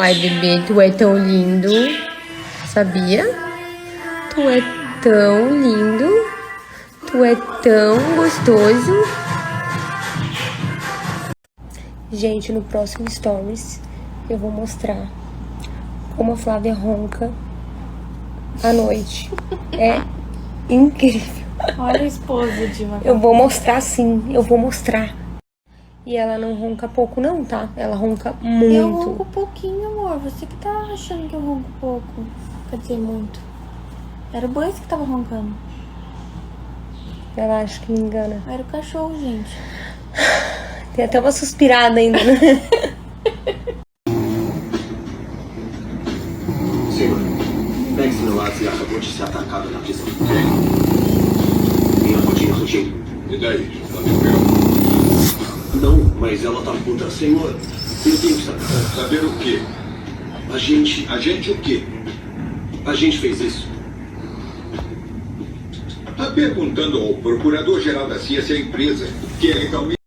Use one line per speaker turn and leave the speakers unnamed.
Ai, bebê, tu é tão lindo. Sabia? Tu é tão lindo. Tu é tão gostoso. Gente, no próximo Stories eu vou mostrar como a Flávia ronca à noite. É incrível.
Olha a esposa de uma.
Eu vou mostrar sim, eu vou mostrar. E ela não ronca pouco não, tá? Ela ronca muito.
Eu ronco pouquinho, amor. Você que tá achando que eu ronco pouco. Quer dizer, muito. Era o Buzz que tava roncando.
Ela acha que me engana.
Era o cachorro, gente.
Tem até uma suspirada ainda, né?
Senhor, Max Melazzi acabou de ser atacado na prisão. Minha rodinha fugiu.
E daí? Tá me esperando?
Não, mas ela tá puta. Senhor, eu tenho que saber.
Saber o quê?
A gente
O quê?
fez isso.
Tá perguntando ao procurador-geral da CIA se a empresa, que é legalmente